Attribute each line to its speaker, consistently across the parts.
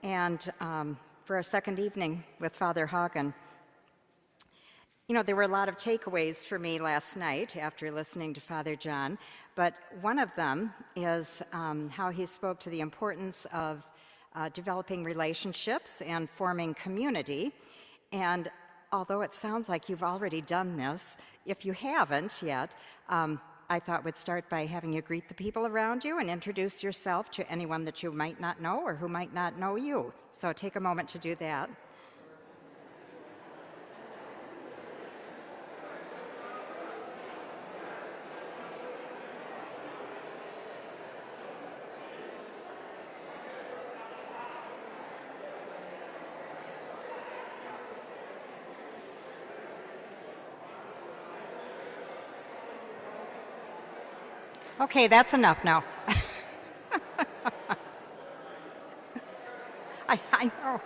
Speaker 1: and for our second evening with Father Hagen. You know, there were a lot of takeaways for me last night after listening to Father John, but one of them is how he spoke to the importance of developing relationships and forming community. And although it sounds like you've already done this, if you haven't yet, I thought we'd start by having you greet the people around you and introduce yourself to anyone that you might not know or who might not know you. So take a moment to do that. Okay, that's enough now. I know.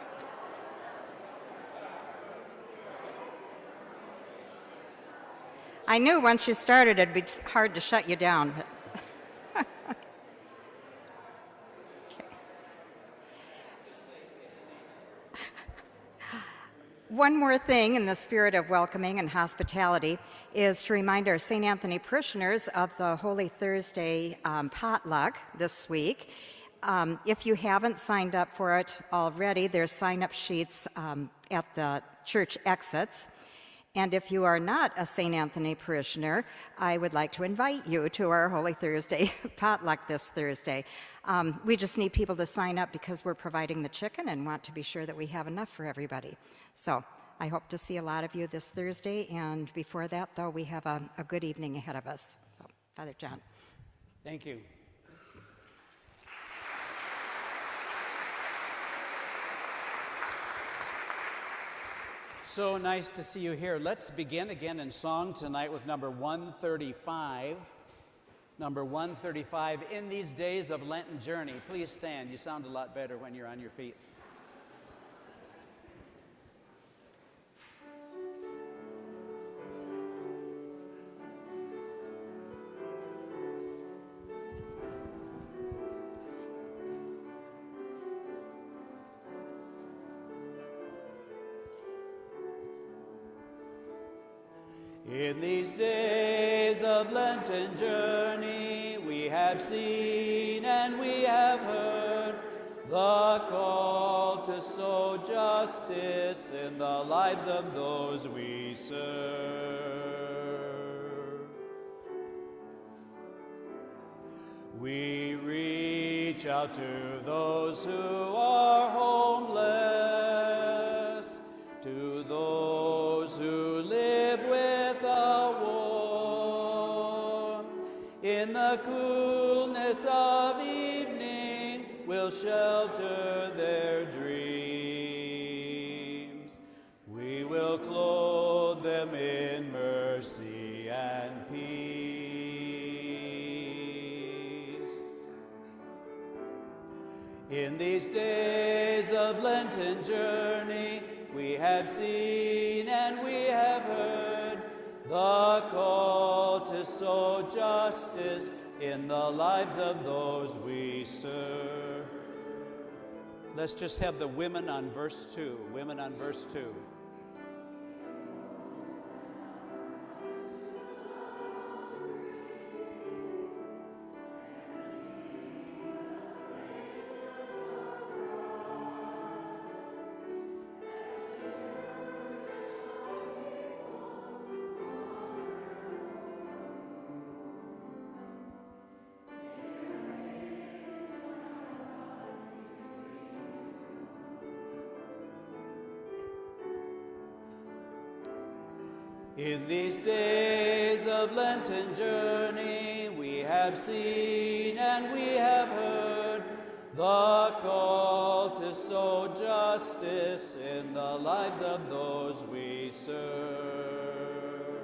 Speaker 1: I knew once you started it'd be hard to shut you down. But okay. One more thing in the spirit of welcoming and hospitality is to remind our St. Anthony parishioners of the Holy Thursday potluck this week. If you haven't signed up for it already, there's sign-up sheets at the church exits. And if you are not a St. Anthony parishioner, I would like to invite you to our Holy Thursday potluck this Thursday. We just need people to sign up because we're providing the chicken and want to be sure that we have enough for everybody. So I hope to see a lot of you this Thursday, and before that, though, we have a good evening ahead of us. So, Father John.
Speaker 2: Thank you. So nice to see you here. Let's begin again in song tonight with number 135. Number 135, In These Days of Lenten Journey. Please stand. You sound a lot better when you're on your feet. In these days of Lenten journey, we have seen and we have heard the call to sow justice in the lives of those we serve. We reach out to those who are homeless, to those who live without war. In the coolness of evening, we'll shelter their dreams. We will clothe them in mercy and peace. In these days of Lenten journey, we have seen and we have heard the call to sow justice in the lives of those we serve. Let's just have the women on verse 2. Women on verse 2. In these days of Lenten journey, we have seen and we have heard the call to sow justice in the lives of those we serve.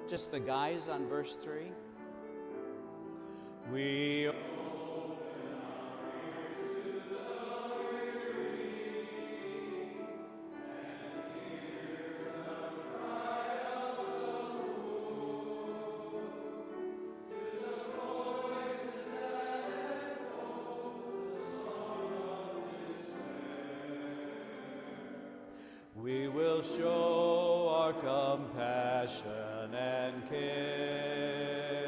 Speaker 2: Just the guys on verse 3. We we will show our compassion and care.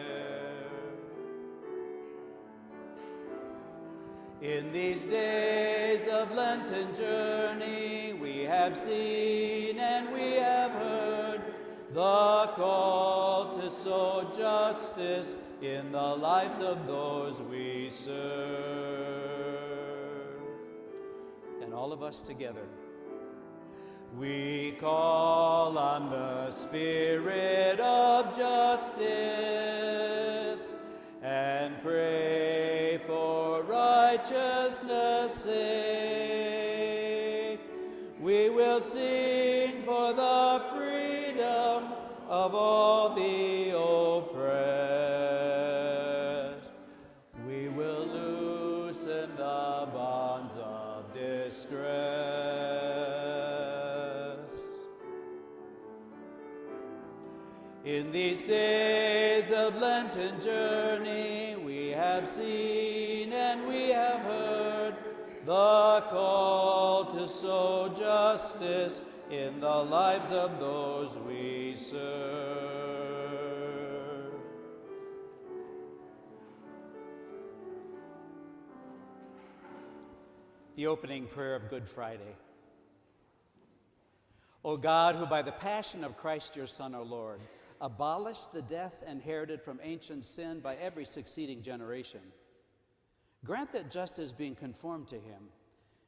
Speaker 2: In these days of Lenten journey, we have seen and we have heard the call to sow justice in the lives of those we serve. And all of us together, we call on the Spirit of justice and pray for righteousness' sake. We will sing for the freedom of all the oppressed. We will loosen the bonds of distress. In these days of Lenten journey, we have seen and we have heard the call to sow justice in the lives of those we serve. The opening prayer of Good Friday. O God, who by the passion of Christ your Son, our Lord, abolished the death inherited from ancient sin by every succeeding generation, grant that just as being conformed to him,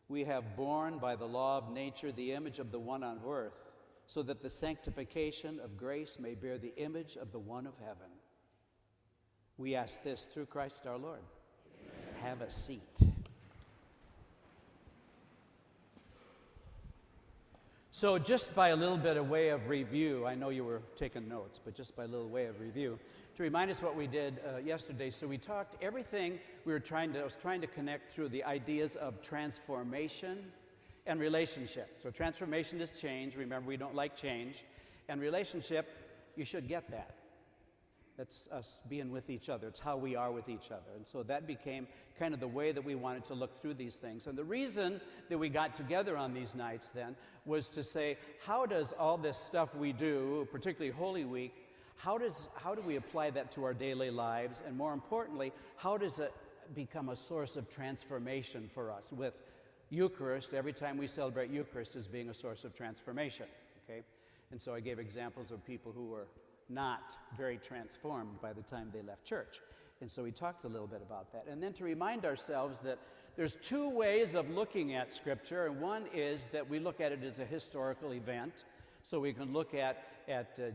Speaker 2: we have borne by the law of nature the image of the one on earth, so that the sanctification of grace may bear the image of the one of heaven. We ask this through Christ our Lord. Amen. Have a seat. So just by a little bit of way of review, I know you were taking notes, but just by a little way of review, to remind us what we did yesterday. So we talked everything I was trying to connect through the ideas of transformation and relationship. So transformation is change. Remember, we don't like change. And relationship, you should get that. That's us being with each other. It's how we are with each other. And so that became kind of the way that we wanted to look through these things. And the reason that we got together on these nights then was to say, how does all this stuff we do, particularly Holy Week, how do we apply that to our daily lives? And more importantly, how does it become a source of transformation for us? With Eucharist, every time we celebrate Eucharist as being a source of transformation, okay? And so I gave examples of people who were not very transformed by the time they left church. And so we talked a little bit about that. And then to remind ourselves that there's two ways of looking at Scripture, and one is that we look at it as a historical event. So we can look at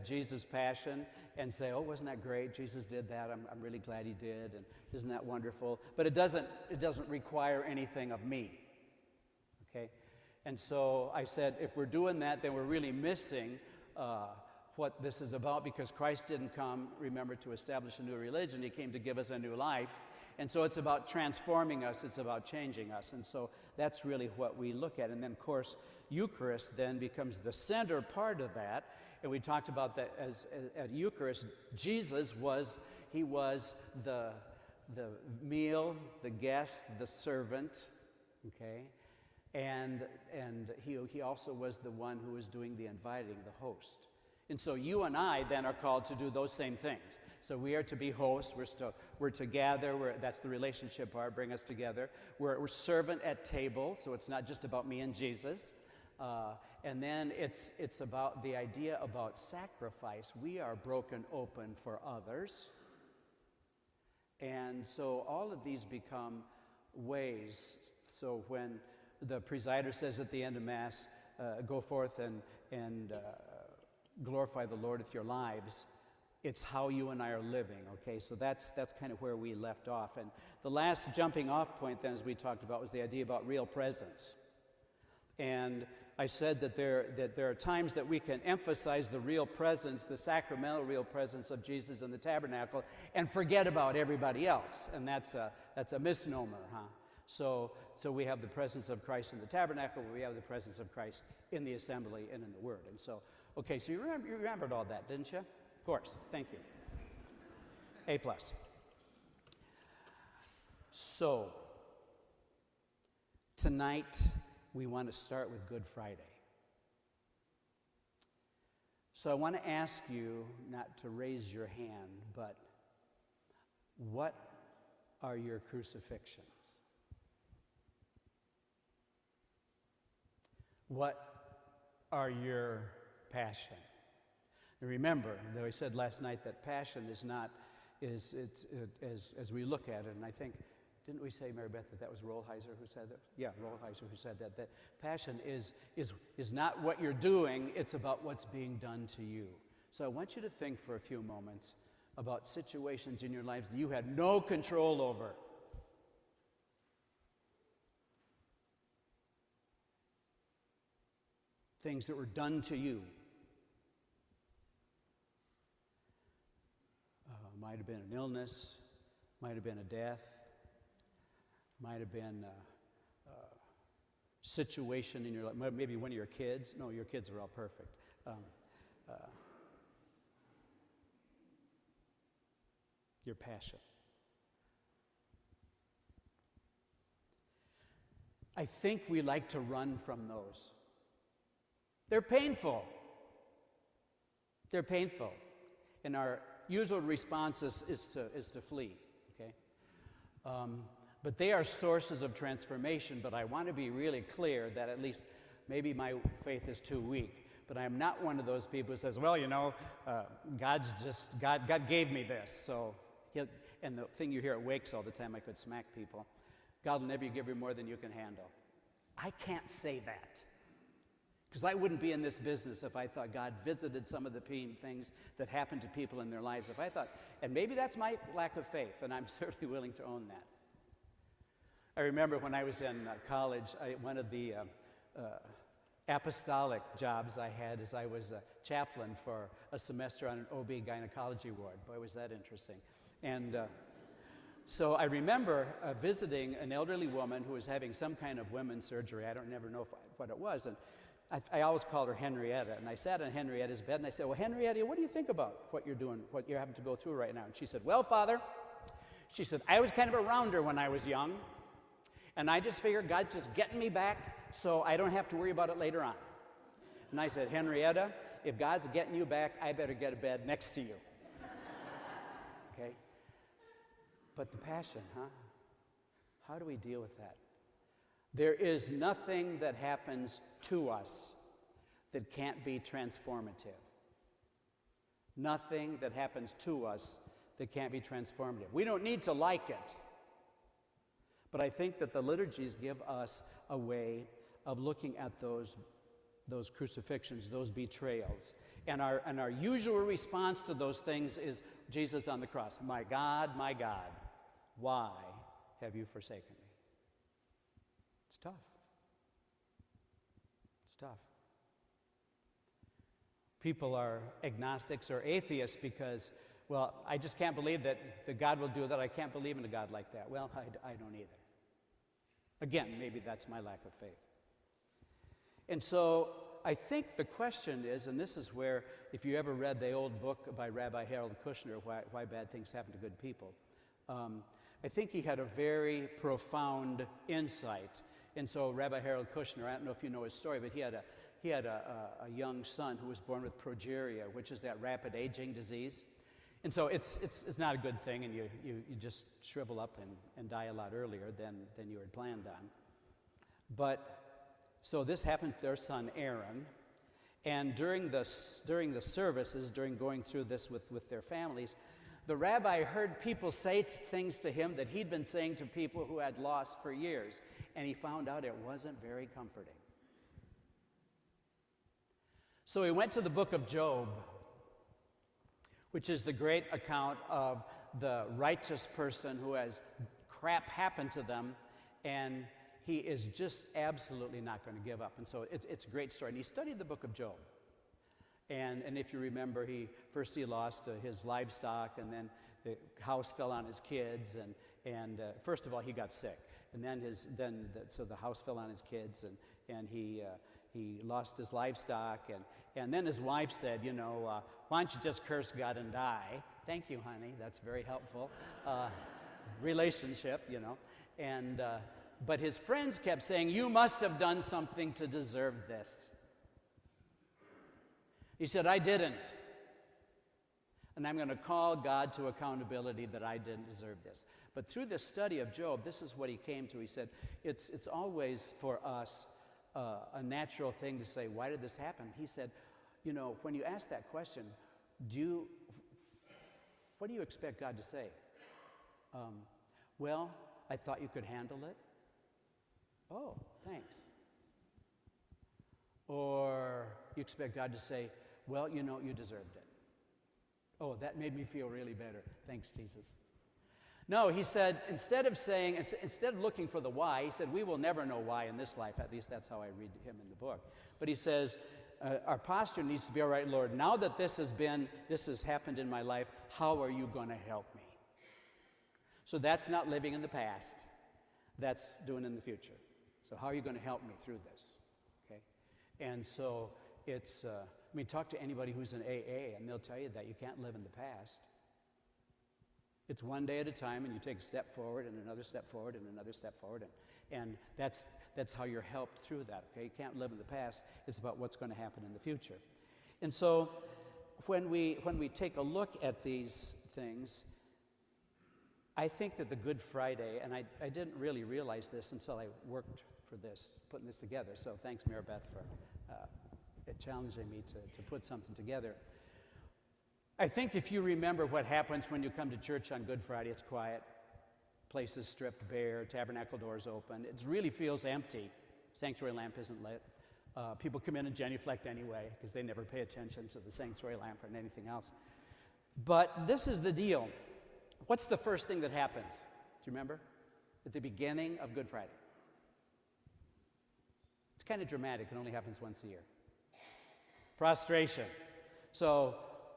Speaker 2: Jesus' passion and say, oh, wasn't that great? Jesus did that. I'm really glad he did, and isn't that wonderful? But it doesn't require anything of me, okay? And so I said, if we're doing that, then we're really missing what this is about, because Christ didn't come, remember, to establish a new religion. He came to give us a new life. And so it's about transforming us. It's about changing us. And so that's really what we look at. And then, of course, Eucharist then becomes the center part of that. And we talked about that as at Eucharist, Jesus was the meal, the guest, the servant, okay? And he also was the one who was doing the inviting, the host. And so you and I then are called to do those same things. So we are to be hosts. We're to gather. That's the relationship part, bring us together. We're servant at table, so it's not just about me and Jesus. And then it's about the idea about sacrifice. We are broken open for others. And so all of these become ways. So when the presider says at the end of Mass, go forth and glorify the Lord with your lives, it's how you and I are living, okay? So that's kind of where we left off. And the last jumping off point then, as we talked about, was the idea about real presence. And I said that there are times that we can emphasize the real presence, the sacramental real presence of Jesus in the tabernacle, and forget about everybody else. And that's a misnomer, huh? So we have the presence of Christ in the tabernacle, we have the presence of Christ in the assembly and in the Word. And so, okay, so you remembered all that, didn't you? Of course, thank you. A+. So, tonight we want to start with Good Friday. So I want to ask you not to raise your hand, but what are your crucifixions? What are your passion? And remember, though I said last night that passion is not, as we look at it, and I think, didn't we say, Mary Beth, that was Rolheiser who said that? Yeah, Rolheiser who said that passion is not what you're doing, it's about what's being done to you. So I want you to think for a few moments about situations in your lives that you had no control over. Things that were done to you. Might have been an illness, might have been a death, might have been a situation in your life, maybe one of your kids. No, your kids are all perfect. Your passion. I think we like to run from those. They're painful. They're painful. And our usual response is to flee, okay? But they are sources of transformation, but I want to be really clear that at least maybe my faith is too weak, but I'm not one of those people who says, well, you know, God gave me this, so, and the thing you hear at wakes all the time, I could smack people, God will never give you more than you can handle. I can't say that. Because I wouldn't be in this business if I thought God visited some of the things that happen to people in their lives. If I thought, and maybe that's my lack of faith, and I'm certainly willing to own that. I remember when I was in college, one of the apostolic jobs I had is I was a chaplain for a semester on an OB gynecology ward. Boy, was that interesting. And so I remember visiting an elderly woman who was having some kind of women's surgery. I don't never know what it was. And I always called her Henrietta, and I sat on Henrietta's bed, and I said, well, Henrietta, what do you think about what you're doing, what you're having to go through right now? And she said, well, Father, she said, I was kind of a rounder when I was young, and I just figured God's just getting me back so I don't have to worry about it later on. And I said, Henrietta, if God's getting you back, I better get a bed next to you. Okay? But the passion, huh? How do we deal with that? There is nothing that happens to us that can't be transformative. Nothing that happens to us that can't be transformative. We don't need to like it. But I think that the liturgies give us a way of looking at those crucifixions, those betrayals. And our usual response to those things is Jesus on the cross. My God, why have you forsaken me? It's tough. It's tough. People are agnostics or atheists because, well, I just can't believe that God will do that. I can't believe in a God like that. Well, I don't either. Again, maybe that's my lack of faith. And so I think the question is, and this is where, if you ever read the old book by Rabbi Harold Kushner, Why Bad Things Happen to Good People, I think he had a very profound insight. And so Rabbi Harold Kushner, I don't know if you know his story, but he had a young son who was born with progeria, which is that rapid aging disease. And so it's not a good thing, and you just shrivel up and die a lot earlier than you had planned on. But so this happened to their son Aaron, and during the services, during going through this with their families, the rabbi heard people say things to him that he'd been saying to people who had lost for years, and he found out it wasn't very comforting. So he went to the book of Job, which is the great account of the righteous person who has crap happen to them, and he is just absolutely not going to give up. And so it's a great story. And he studied the book of Job. And if you remember, he lost his livestock, and then the house fell on his kids, and first of all, he got sick. And so the house fell on his kids, and he lost his livestock, and then his wife said, why don't you just curse God and die? Thank you, honey. That's very helpful. Relationship, And but his friends kept saying, you must have done something to deserve this. He said, I didn't. And I'm going to call God to accountability that I didn't deserve this. But through this study of Job, this is what he came to. He said, it's always for us a natural thing to say, why did this happen? He said, you know, when you ask that question, what do you expect God to say? Well, I thought you could handle it. Oh, thanks. Or you expect God to say, well, you know, you deserved it. Oh, that made me feel really better. Thanks, Jesus. No, he said, instead of looking for the why, he said, we will never know why in this life. At least that's how I read him in the book. But he says, our posture needs to be, all right, Lord, now that this has happened in my life, how are you going to help me? So that's not living in the past. That's doing in the future. So how are you going to help me through this? Okay? And so it's, talk to anybody who's in AA, and they'll tell you that you can't live in the past. It's one day at a time, and you take a step forward, and another step forward, and another step forward, and that's how you're helped through that, okay? You can't live in the past. It's about what's going to happen in the future. And so when we take a look at these things, I think that the Good Friday, and I didn't really realize this until I worked for this, putting this together, so thanks, Mary Beth, for challenging me to put something together. I think if you remember what happens when you come to church on Good Friday, it's quiet, place is stripped bare, tabernacle doors open, it really feels empty, sanctuary lamp isn't lit, people come in and genuflect anyway because they never pay attention to the sanctuary lamp or anything else. But this is the deal. What's the first thing that happens? Do you remember? At the beginning of Good Friday. It's kind of dramatic. It only happens once a year. Prostration. So,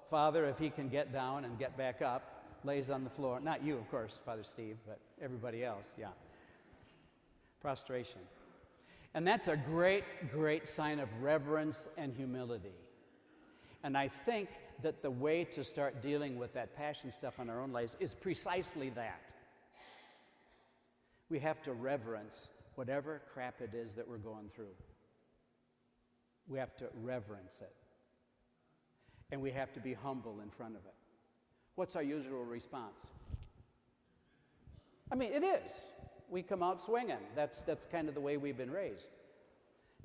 Speaker 2: Father, if he can get down and get back up, lays on the floor. Not you, of course, Father Steve, but everybody else, yeah. Prostration. And that's a great, great sign of reverence and humility. And I think that the way to start dealing with that passion stuff in our own lives is precisely that. We have to reverence whatever crap it is that we're going through. We have to reverence it. And we have to be humble in front of it. What's our usual response? I mean, it is. We come out swinging. That's kind of the way we've been raised.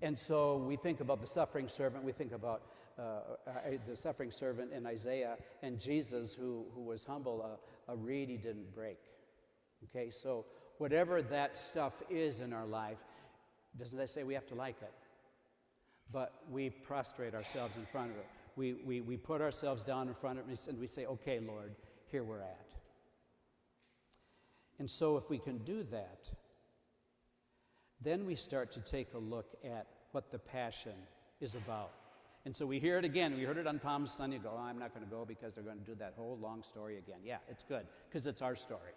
Speaker 2: And so we think about the suffering servant. We think about the suffering servant in Isaiah and Jesus who was humble. A reed he didn't break. Okay, so whatever that stuff is in our life, doesn't that say we have to like it? But we prostrate ourselves in front of it. We put ourselves down in front of it and we say, okay, Lord, here we're at. And so if we can do that, then we start to take a look at what the passion is about. And so we hear it again. We heard it on Palm Sunday. You go, oh, I'm not going to go because they're going to do that whole long story again. Yeah, it's good because it's our story.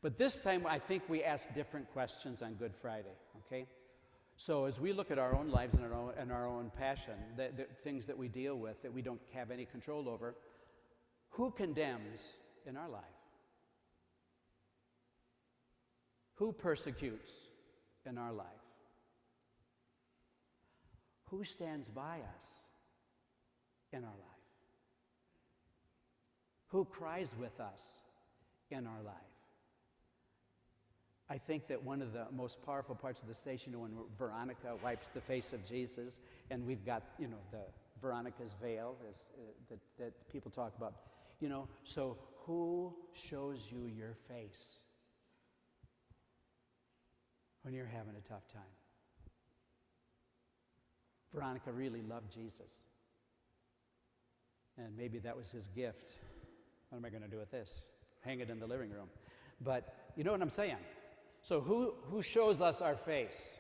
Speaker 2: But this time I think we ask different questions on Good Friday, okay? So as we look at our own lives and our own passion, the things that we deal with that we don't have any control over, who condemns in our life? Who persecutes in our life? Who stands by us in our life? Who cries with us in our life? I think that one of the most powerful parts of the station when Veronica wipes the face of Jesus, and we've got, the Veronica's veil that people talk about. So who shows you your face when you're having a tough time? Veronica really loved Jesus. And maybe that was his gift. What am I going to do with this? Hang it in the living room. But you know what I'm saying? So who shows us our face?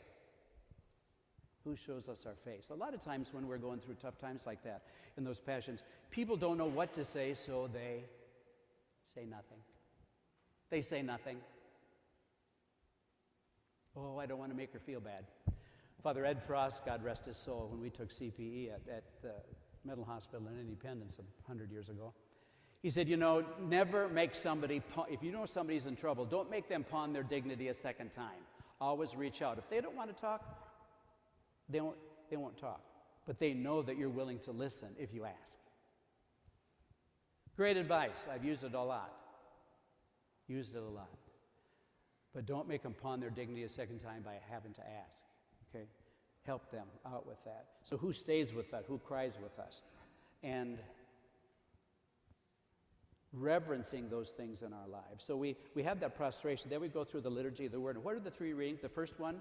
Speaker 2: Who shows us our face? A lot of times when we're going through tough times like that, in those passions, people don't know what to say, so they say nothing. They say nothing. Oh, I don't want to make her feel bad. Father Ed Frost, God rest his soul, when we took CPE at the mental hospital in Independence 100 years ago, he said, never make somebody, if you know somebody's in trouble, don't make them pawn their dignity a second time. Always reach out. If they don't want to talk, they won't talk. but they know that you're willing to listen if you ask. Great advice. I've used it a lot. Used it a lot. But don't make them pawn their dignity a second time by having to ask, okay? Help them out with that. So who stays with us? Who cries with us? And reverencing those things in our lives. So we have that prostration. Then we go through the liturgy of the Word. And what are the three readings? The first one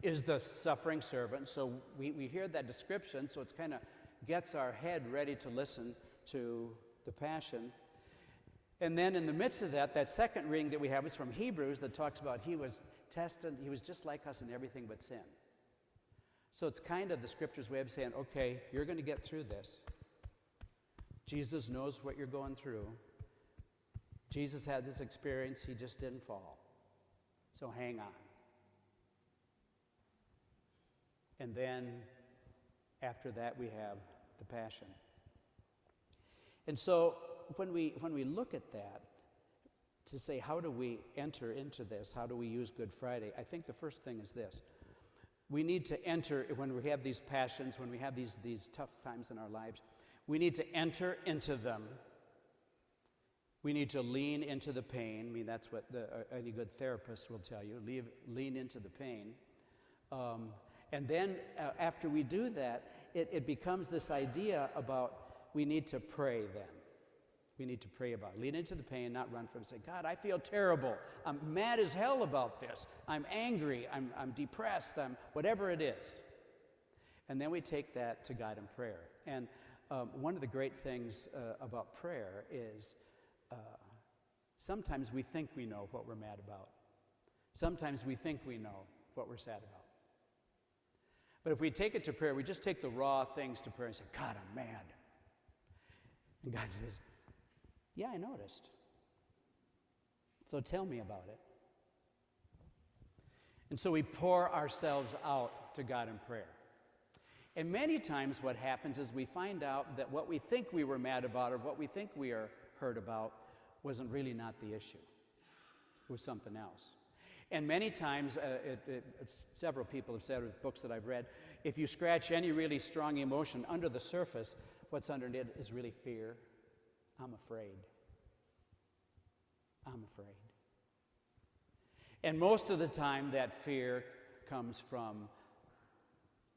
Speaker 2: is the suffering servant. So we hear that description, so it's kind of gets our head ready to listen to the Passion. And then in the midst of that, that second reading that we have is from Hebrews that talks about he was tested, he was just like us in everything but sin. So it's kind of the Scripture's way of saying, okay, you're going to get through this. Jesus knows what you're going through. Jesus had this experience, he just didn't fall. So hang on. And then after that we have the Passion. And so when we look at that, to say how do we enter into this, how do we use Good Friday, I think the first thing is this. We need to enter, when we have these passions, when we have these tough times in our lives, we need to enter into them. We need to lean into the pain. I mean, that's what any good therapist will tell you. Lean into the pain. And then after we do that, it becomes this idea about we need to pray then. We need to pray about it. Lean into the pain, not run from it. Say, God, I feel terrible. I'm mad as hell about this. I'm angry. I'm depressed. I'm whatever it is. And then we take that to God in prayer. And one of the great things about prayer is sometimes we think we know what we're mad about. Sometimes we think we know what we're sad about. But if we take it to prayer, we just take the raw things to prayer and say, God, I'm mad. And God says, yeah, I noticed. So tell me about it. And so we pour ourselves out to God in prayer. And many times what happens is we find out that what we think we were mad about or what we think we are hurt about wasn't really not the issue. It was something else. And many times, several people have said with books that I've read, if you scratch any really strong emotion under the surface, what's underneath is really fear. I'm afraid. I'm afraid. And most of the time that fear comes from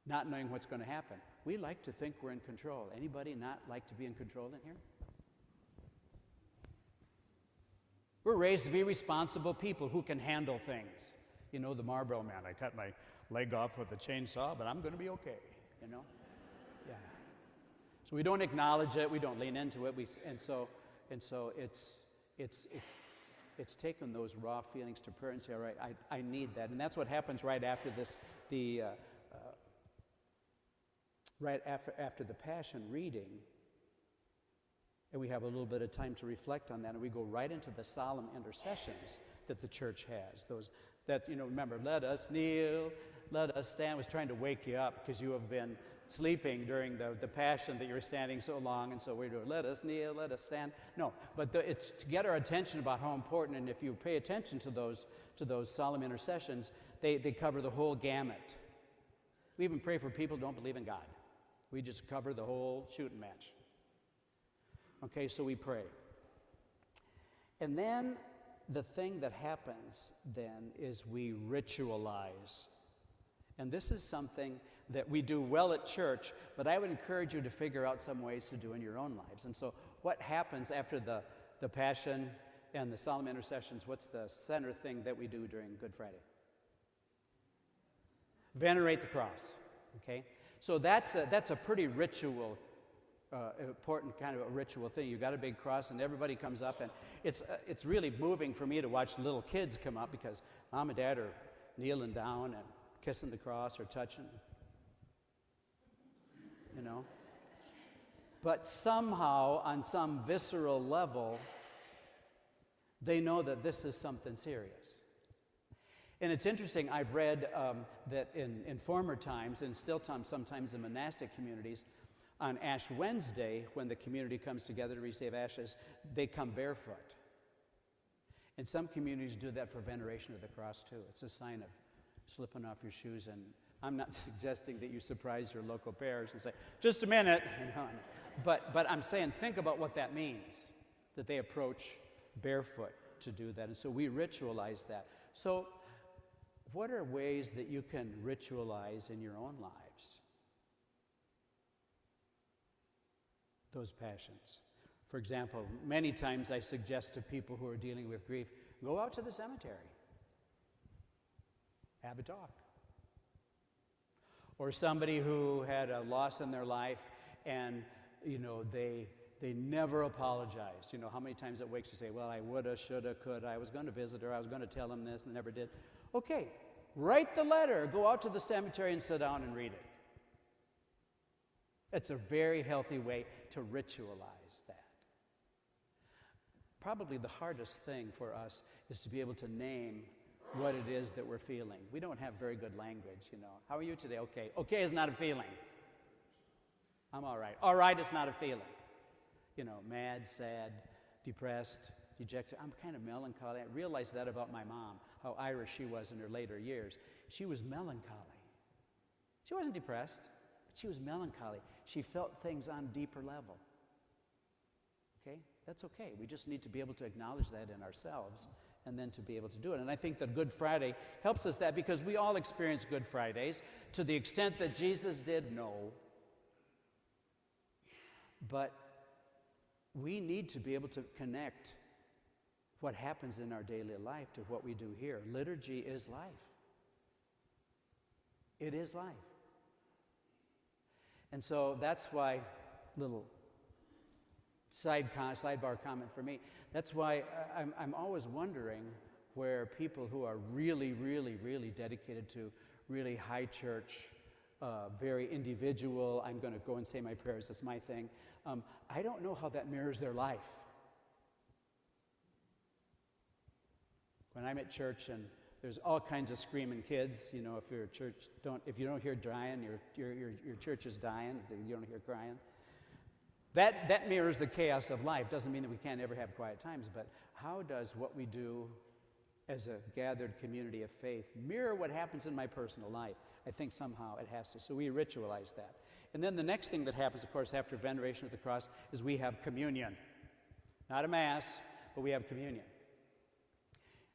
Speaker 2: not knowing what's going to happen. We like to think we're in control. Anybody not like to be in control in here? We're raised to be responsible people who can handle things. You know, the Marlboro Man, I cut my leg off with a chainsaw, but I'm going to be okay, you know? Yeah. So we don't acknowledge it, we don't lean into it, and so it's taken those raw feelings to prayer and say, all right, I need that. And that's what happens right after this, right after the Passion reading. And we have a little bit of time to reflect on that, and we go right into the solemn intercessions that the church has. Those that, you know, remember, let us kneel, let us stand, was trying to wake you up because you have been sleeping during the Passion that you were standing so long, and so we're doing, let us kneel, let us stand. No, but it's to get our attention about how important, and if you pay attention to those solemn intercessions, they cover the whole gamut. We even pray for people who don't believe in God. We just cover the whole shooting match. Okay, so we pray. And then the thing that happens then is we ritualize. And this is something that we do well at church, but I would encourage you to figure out some ways to do in your own lives. And so what happens after the Passion and the solemn intercessions? What's the center thing that we do during Good Friday? Venerate the cross, okay? So that's a pretty important kind of a ritual thing. You got a big cross and everybody comes up, and it's really moving for me to watch little kids come up because mom and dad are kneeling down and kissing the cross or touching, you know. But somehow, on some visceral level, they know that this is something serious. And it's interesting, I've read that in former times, and still sometimes in monastic communities, on Ash Wednesday, when the community comes together to receive ashes, they come barefoot. And some communities do that for veneration of the cross too. It's a sign of slipping off your shoes and I'm not suggesting that you surprise your local parish and say, just a minute, but I'm saying think about what that means, that they approach barefoot to do that. And so we ritualize that. So what are ways that you can ritualize in your own lives those passions? For example, many times I suggest to people who are dealing with grief, go out to the cemetery, have a talk. Or somebody who had a loss in their life and, they never apologized. How many times it wakes to say, well, I woulda, shoulda, coulda, I was going to visit her, I was going to tell him this, and never did. Okay, write the letter, go out to the cemetery and sit down and read it. It's a very healthy way to ritualize that. Probably the hardest thing for us is to be able to name what it is that we're feeling. We don't have very good language, How are you today? Okay. Okay is not a feeling. I'm all right. All right is not a feeling. Mad, sad, depressed, dejected. I'm kind of melancholy. I realized that about my mom, how Irish she was in her later years. She was melancholy. She wasn't depressed, but she was melancholy. She felt things on a deeper level. Okay? That's okay. We just need to be able to acknowledge that in ourselves and then to be able to do it. And I think that Good Friday helps us that because we all experience Good Fridays. To the extent that Jesus did, no. But we need to be able to connect what happens in our daily life to what we do here. Liturgy is life. It is life. And so that's why, little sidebar comment for me, that's why I'm always wondering where people who are really, really, really dedicated to really high church, very individual, I'm going to go and say my prayers, that's my thing. I don't know how that mirrors their life. When I'm at church and there's all kinds of screaming kids, if you're at church, if you don't hear dying, your church is dying. If you don't hear crying. That mirrors the chaos of life. Doesn't mean that we can't ever have quiet times, but how does what we do as a gathered community of faith mirror what happens in my personal life? I think somehow it has to. So we ritualize that. And then the next thing that happens, of course, after veneration of the cross is we have communion. Not a mass, but we have communion.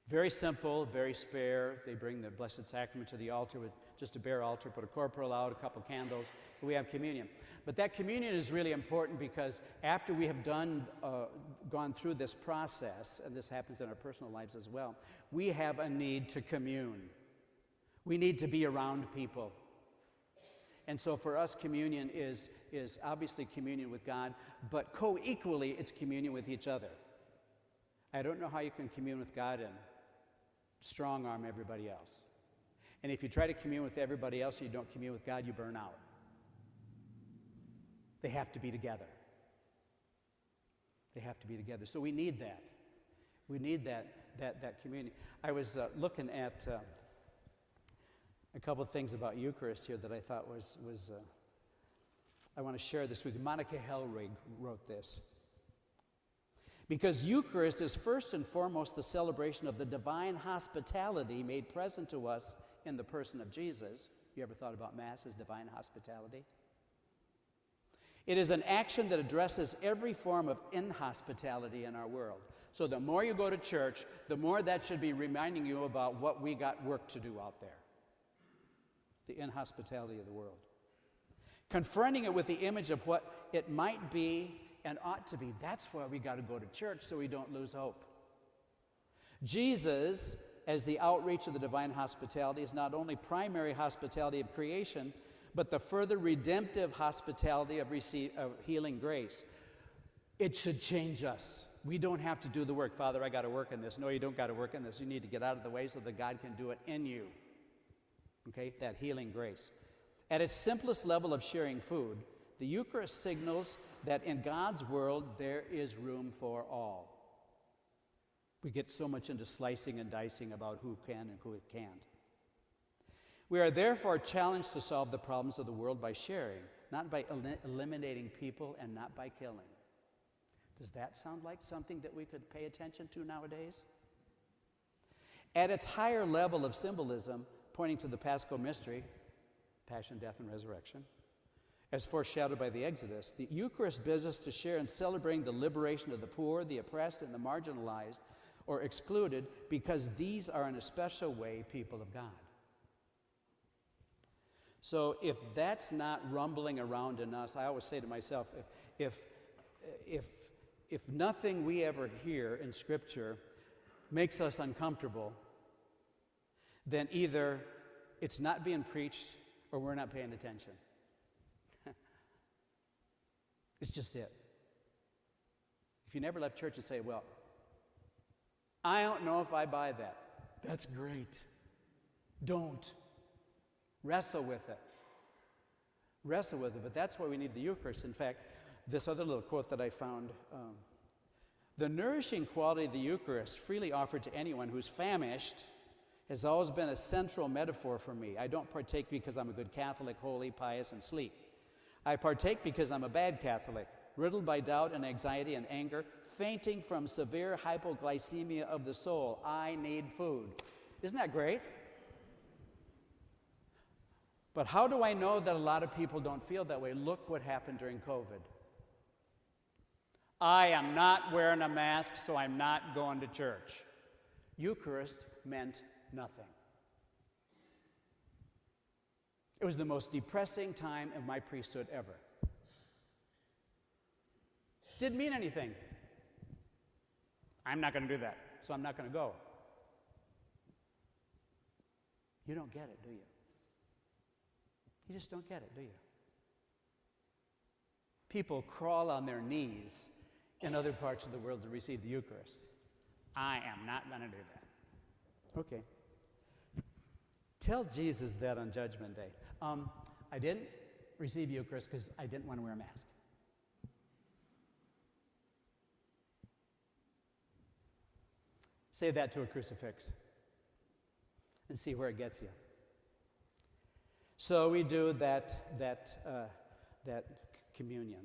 Speaker 2: Very simple, very spare. They bring the Blessed Sacrament to the altar with just a bare altar, put a corporal out, a couple candles, and we have communion. But that communion is really important because after we have gone through this process, and this happens in our personal lives as well, we have a need to commune. We need to be around people. And so for us, communion is obviously communion with God, but co-equally, it's communion with each other. I don't know how you can commune with God and strong-arm everybody else. And if you try to commune with everybody else and you don't commune with God, you burn out. They have to be together. They have to be together. So we need that. We need that communion. I was looking at a couple of things about Eucharist here that I thought was I want to share this with you. Monica Hellrig wrote this. Because Eucharist is first and foremost the celebration of the divine hospitality made present to us in the person of Jesus. You ever thought about Mass as divine hospitality? It is an action that addresses every form of inhospitality in our world. So the more you go to church, the more that should be reminding you about what we got work to do out there. The inhospitality of the world. Confronting it with the image of what it might be and ought to be. That's why we got to go to church, so we don't lose hope. Jesus, as the outreach of the divine hospitality, is not only primary hospitality of creation, but the further redemptive hospitality of healing grace. It should change us. We don't have to do the work. Father, I got to work in this. No, you don't got to work in this. You need to get out of the way so that God can do it in you. Okay, that healing grace. At its simplest level of sharing food, the Eucharist signals that in God's world there is room for all. We get so much into slicing and dicing about who can and who can't. We are therefore challenged to solve the problems of the world by sharing, not by eliminating people and not by killing. Does that sound like something that we could pay attention to nowadays? At its higher level of symbolism, pointing to the Paschal mystery, passion, death, and resurrection, as foreshadowed by the Exodus, the Eucharist bids us to share in celebrating the liberation of the poor, the oppressed, and the marginalized or excluded, because these are in a special way people of God. So if that's not rumbling around in us, I always say to myself, if nothing we ever hear in Scripture makes us uncomfortable, then either it's not being preached or we're not paying attention. It's just it. If you never left church and say, well, I don't know if I buy that. That's great. Don't. Wrestle with it. Wrestle with it. But that's why we need the Eucharist. In fact, this other little quote that I found, the nourishing quality of the Eucharist, freely offered to anyone who's famished, has always been a central metaphor for me. I don't partake because I'm a good Catholic, holy, pious, and sleek. I partake because I'm a bad Catholic, riddled by doubt and anxiety and anger, fainting from severe hypoglycemia of the soul. I need food. Isn't that great? But how do I know that a lot of people don't feel that way? Look what happened during COVID. I am not wearing a mask, so I'm not going to church. Eucharist meant nothing. It was the most depressing time of my priesthood ever. Didn't mean anything. I'm not going to do that, so I'm not going to go. You don't get it, do you? You just don't get it, do you? People crawl on their knees in other parts of the world to receive the Eucharist. I am not going to do that. Okay. Tell Jesus that on Judgment Day. I didn't receive Eucharist because I didn't want to wear a mask. Say that to a crucifix and see where it gets you. So we do that communion.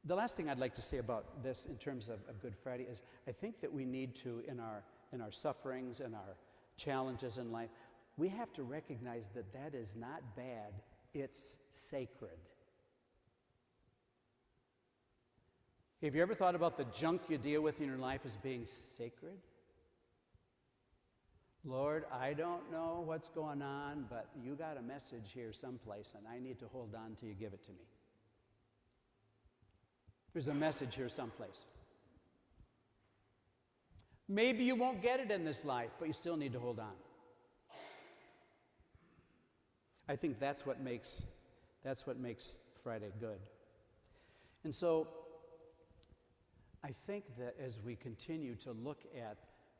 Speaker 2: The last thing I'd like to say about this in terms of Good Friday is I think that we need to, in our sufferings and our challenges in life, we have to recognize that that is not bad, it's sacred. Have you ever thought about the junk you deal with in your life as being sacred? Lord, I don't know what's going on, but you got a message here someplace, and I need to hold on till you give it to me. There's a message here someplace. Maybe you won't get it in this life, but you still need to hold on. I think that's what makes Friday good. And so I think that as we continue to look at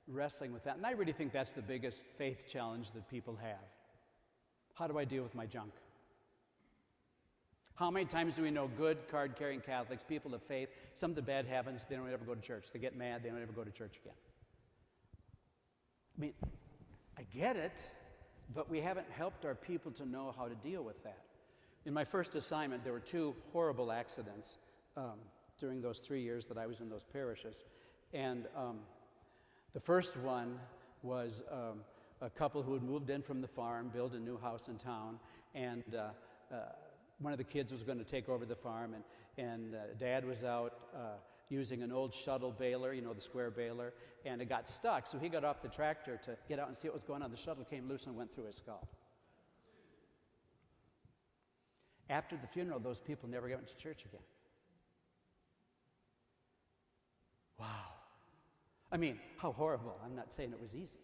Speaker 2: wrestling with that, and I really think that's the biggest faith challenge that people have. How do I deal with my junk? How many times do we know good card-carrying Catholics, people of faith, something bad happens, they don't ever go to church. They get mad, they don't ever go to church again. I mean, I get it, but we haven't helped our people to know how to deal with that. In my first assignment, there were 2 horrible accidents during those 3 years that I was in those parishes. And the first one was a couple who had moved in from the farm, built a new house in town, and one of the kids was going to take over the farm, and Dad was out using an old shuttle baler, you know, the square baler, and it got stuck, so he got off the tractor to get out and see what was going on. The shuttle came loose and went through his skull. After the funeral, those people never went to church again. Wow. I mean, how horrible. I'm not saying it was easy.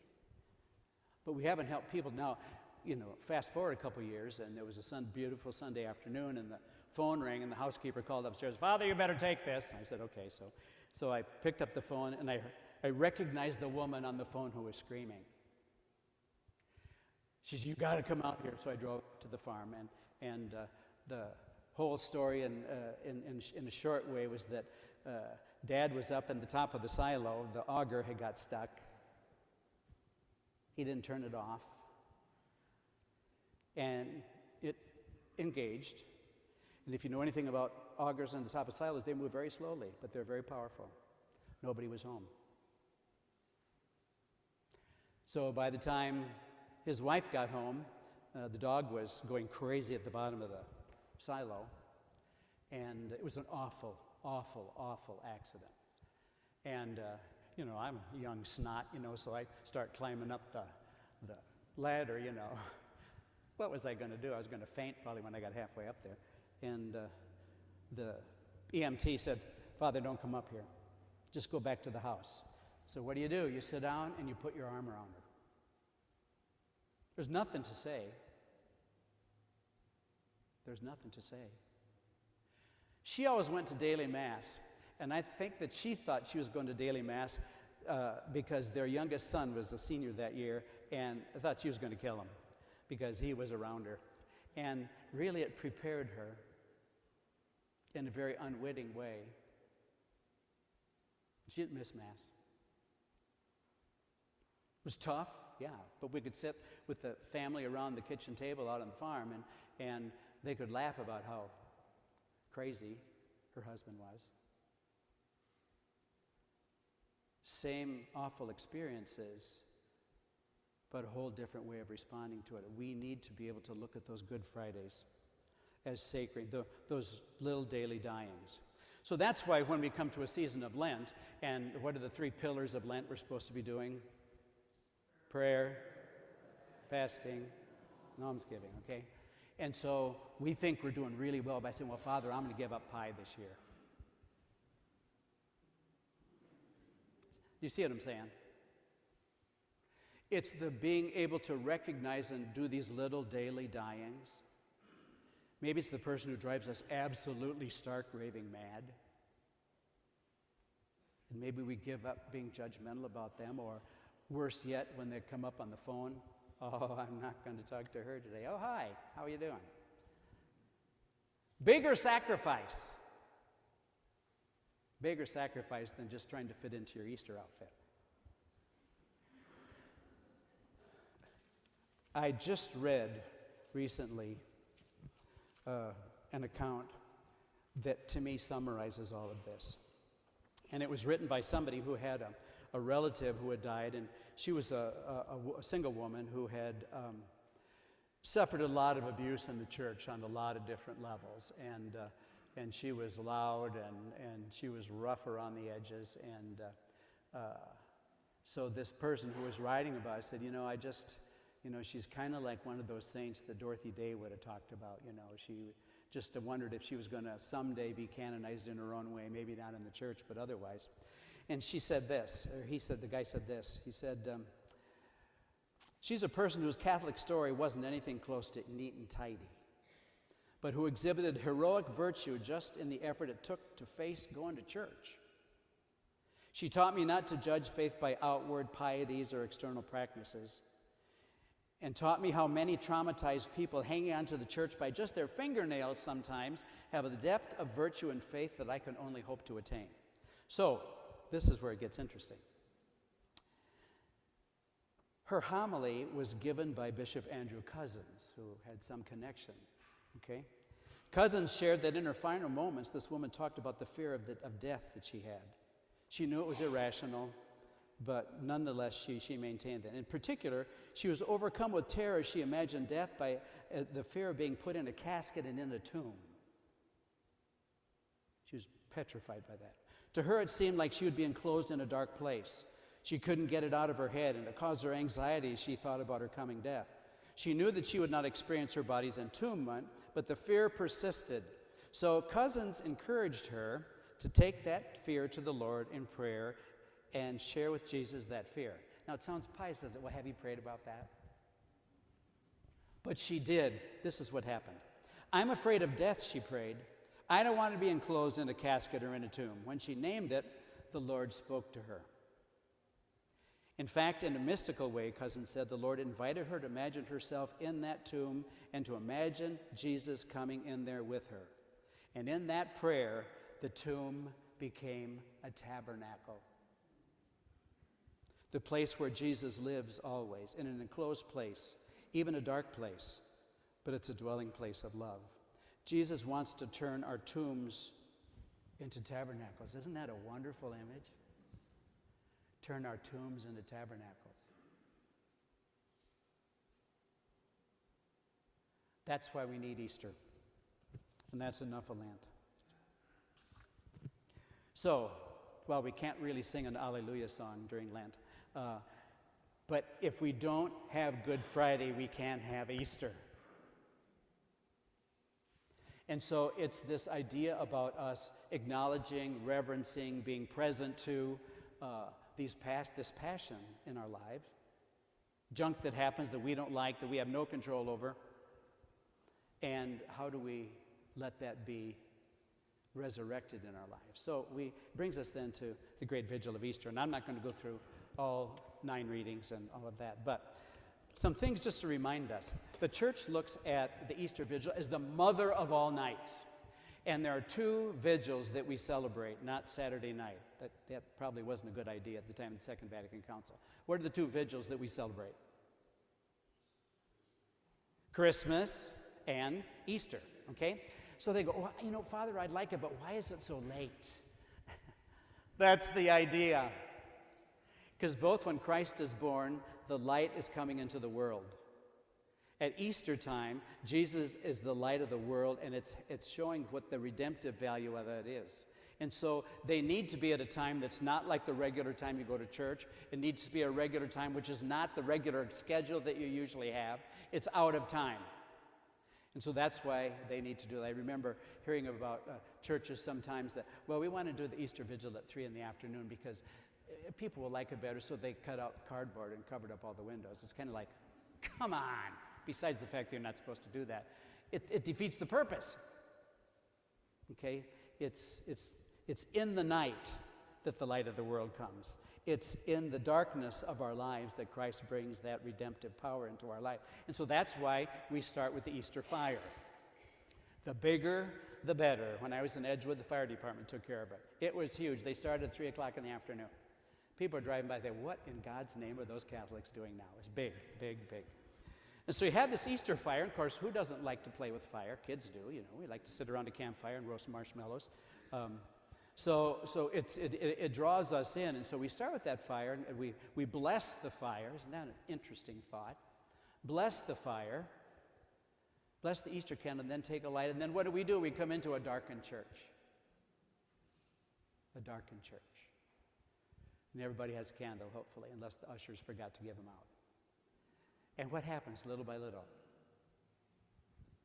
Speaker 2: But we haven't helped people. Now, you know, fast forward a couple years, and there was a beautiful Sunday afternoon, and the phone rang, and the housekeeper called upstairs, "Father, you better take this." And I said, "Okay." So I picked up the phone, and I recognized the woman on the phone who was screaming. She said, "You got to come out here." So I drove to the farm, and the whole story in a short way was that Dad was up in the top of the silo. The auger had got stuck. He didn't turn it off. And it engaged. And if you know anything about augers on the top of silos, they move very slowly, but they're very powerful. Nobody was home. So by the time his wife got home,
Speaker 3: the dog was going crazy at the bottom of the silo, and it was an awful, awful, awful accident. And, I'm a young snot, so I start climbing up the ladder, What was I going to do? I was going to faint probably when I got halfway up there. And the EMT said, "Father, don't come up here. Just go back to the house." So what do? You sit down and you put your arm around her. There's nothing to say. There's nothing to say. She always went to daily mass, and I think that she thought she was going to daily mass because their youngest son was a senior that year, and I thought she was going to kill him because he was around her. And really it prepared her in a very unwitting way. She didn't miss mass. It was tough, yeah, but we could sit with the family around the kitchen table out on the farm, and they could laugh about how crazy her husband was. Same awful experiences, but a whole different way of responding to it. We need to be able to look at those Good Fridays as sacred, those little daily dyings. So that's why when we come to a season of Lent, and what are the 3 pillars of Lent we're supposed to be doing? Prayer, fasting, and almsgiving, okay? And so we think we're doing really well by saying, well, Father, I'm going to give up pie this year. You see what I'm saying? It's the being able to recognize and do these little daily dyings. Maybe it's the person who drives us absolutely stark raving mad. And maybe we give up being judgmental about them, or worse yet, when they come up on the phone, "Oh, I'm not going to talk to her today. Oh, hi, how are you doing?" Bigger sacrifice. Bigger sacrifice than just trying to fit into your Easter outfit. I just read recently an account that to me summarizes all of this. And it was written by somebody who had a relative who had died, and she was a single woman who had suffered a lot of abuse in the church on a lot of different levels. And she was loud, and she was rough around the edges. And so this person who was writing about it said, she's kind of like one of those saints that Dorothy Day would have talked about. She just wondered if she was going to someday be canonized in her own way, maybe not in the church, but otherwise. And she said this, or the guy said this. He said, she's a person whose Catholic story wasn't anything close to neat and tidy, but who exhibited heroic virtue just in the effort it took to face going to church. She taught me not to judge faith by outward pieties or external practices, and taught me how many traumatized people hanging on to the church by just their fingernails sometimes have a depth of virtue and faith that I can only hope to attain. So, this is where it gets interesting. Her homily was given by Bishop Andrew Cozzens, who had some connection, okay? Cozzens shared that in her final moments, this woman talked about the fear of death that she had. She knew it was irrational, but nonetheless, she maintained that. In particular, she was overcome with terror as she imagined death by the fear of being put in a casket and in a tomb. She was petrified by that. To her, it seemed like she would be enclosed in a dark place. She couldn't get it out of her head, and it caused her anxiety as she thought about her coming death. She knew that she would not experience her body's entombment, but the fear persisted. So Cozzens encouraged her to take that fear to the Lord in prayer and share with Jesus that fear. Now, it sounds pious, doesn't it? Well, have you prayed about that? But she did. This is what happened. "I'm afraid of death," she prayed. "I don't want to be enclosed in a casket or in a tomb." When she named it, the Lord spoke to her. In fact, in a mystical way, Cozzens said, the Lord invited her to imagine herself in that tomb and to imagine Jesus coming in there with her. And in that prayer, the tomb became a tabernacle. The place where Jesus lives always, in an enclosed place, even a dark place, but it's a dwelling place of love. Jesus wants to turn our tombs into tabernacles. Isn't that a wonderful image? Turn our tombs into tabernacles. That's why we need Easter. And that's enough of Lent. So, well, we can't really sing an Alleluia song during Lent. But if we don't have Good Friday, we can't have Easter. And so it's this idea about us acknowledging, reverencing, being present to this passion in our lives. Junk that happens that we don't like, that we have no control over. And how do we let that be resurrected in our lives? So brings us then to the great vigil of Easter. And I'm not going to go through all 9 readings and all of that, but some things just to remind us. The church looks at the Easter vigil as the mother of all nights. And there are 2 vigils that we celebrate, not Saturday night. That probably wasn't a good idea at the time of the Second Vatican Council. What are the 2 vigils that we celebrate? Christmas and Easter, okay? So they go, well, Father, I'd like it, but why is it so late? That's the idea. Because both when Christ is born, the light is coming into the world. At Easter time, Jesus is the light of the world, and it's showing what the redemptive value of that is. And so they need to be at a time that's not like the regular time you go to church. It needs to be a regular time, which is not the regular schedule that you usually have. It's out of time. And so that's why they need to do that. I remember hearing about churches sometimes that, well, we want to do the Easter Vigil at 3 in the afternoon because people will like it better, so they cut out cardboard and covered up all the windows. It's kind of like, come on. Besides the fact that you're not supposed to do that, it defeats the purpose. Okay? It's in the night that the light of the world comes. It's in the darkness of our lives that Christ brings that redemptive power into our life. And so that's why we start with the Easter fire. The bigger, the better. When I was in Edgewood, the fire department took care of it. It was huge. They started at 3 o'clock in the afternoon. People are driving by, they what in God's name are those Catholics doing now? It's big, big, big. And so you have this Easter fire. Of course, who doesn't like to play with fire? Kids do, we like to sit around a campfire and roast marshmallows. So it draws us in. And so we start with that fire, and we bless the fire. Isn't that an interesting thought? Bless the fire, bless the Easter candle, and then take a light. And then what do? We come into a darkened church. A darkened church. And everybody has a candle, hopefully, unless the ushers forgot to give them out. And what happens little by little?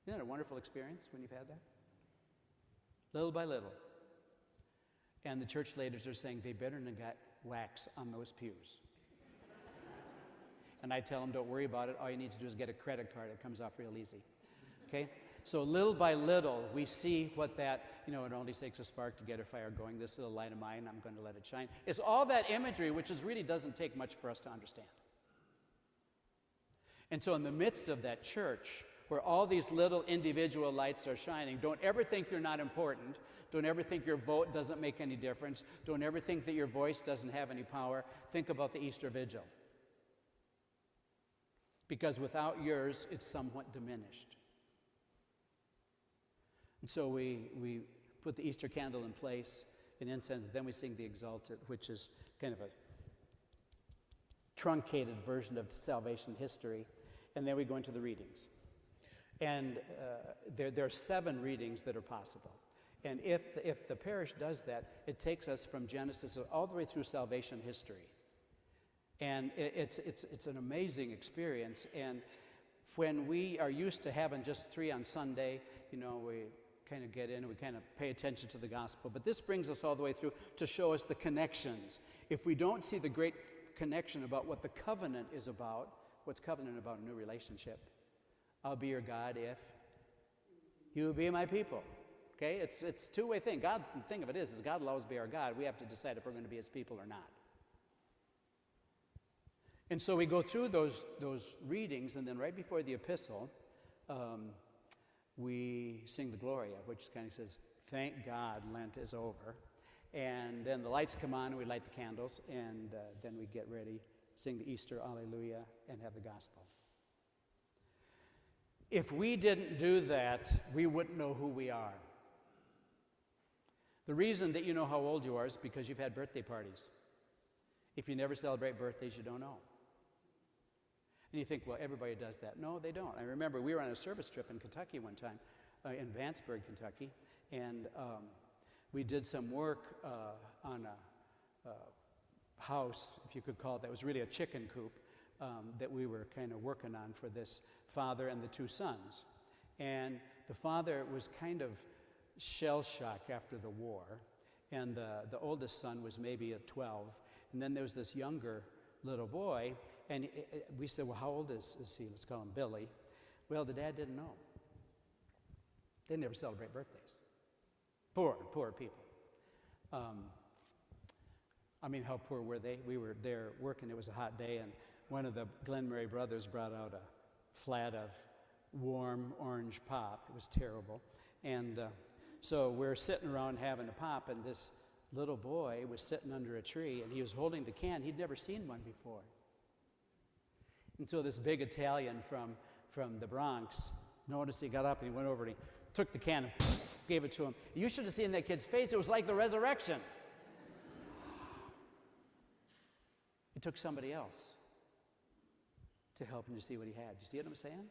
Speaker 3: Isn't that a wonderful experience when you've had that? Little by little. And the church leaders are saying they better not got wax on those pews. And I tell them, don't worry about it. All you need to do is get a credit card. It comes off real easy. Okay? So little by little, we see what that, it only takes a spark to get a fire going. This little light of mine, I'm going to let it shine. It's all that imagery, which really doesn't take much for us to understand. And so in the midst of that church, where all these little individual lights are shining, don't ever think you're not important. Don't ever think your vote doesn't make any difference. Don't ever think that your voice doesn't have any power. Think about the Easter Vigil. Because without yours, it's somewhat diminished. And so we put the Easter candle in place in incense, then we sing the Exalted, which is kind of a truncated version of salvation history, and then we go into the readings. And there are 7 readings that are possible. And if the parish does that, it takes us from Genesis all the way through salvation history. And it's an amazing experience. And when we are used to having just 3 on Sunday, we kind of get in and we kind of pay attention to the gospel. But this brings us all the way through to show us the connections. If we don't see the great connection about what the covenant is about, what's covenant about? A new relationship. I'll be your God if you be my people. Okay? It's a two-way thing. The thing of it is God will always be our God. We have to decide if we're going to be his people or not. And so we go through those readings, and then right before the epistle, we sing the Gloria, which kind of says, thank God Lent is over. And then the lights come on, and we light the candles, and then we get ready, sing the Easter Alleluia, and have the gospel. If we didn't do that, we wouldn't know who we are. The reason that you know how old you are is because you've had birthday parties. If you never celebrate birthdays, you don't know. And you think, well, everybody does that. No, they don't. I remember we were on a service trip in Kentucky one time, in Vanceburg, Kentucky, and we did some work on a house, if you could call it that. It was really a chicken coop that we were kind of working on for this father and the two sons. And the father was kind of shell-shocked after the war, and the oldest son was maybe at 12, and then there was this younger little boy, and we said, well, how old is he? Let's call him Billy. Well, the dad didn't know. They never celebrate birthdays. Poor people. I mean, how poor were they? We were there working. It was a hot day, and one of the Glen Murray brothers brought out a flat of warm orange pop. It was terrible. And so we're sitting around having a pop, and this little boy was sitting under a tree, and he was holding the can. He'd never seen one before. Until this big Italian from the Bronx noticed. He got up and he went over and he took the can and gave it to him. You should have seen that kid's face. It was like the resurrection. It took somebody else to help him to see what he had. You see what I'm saying?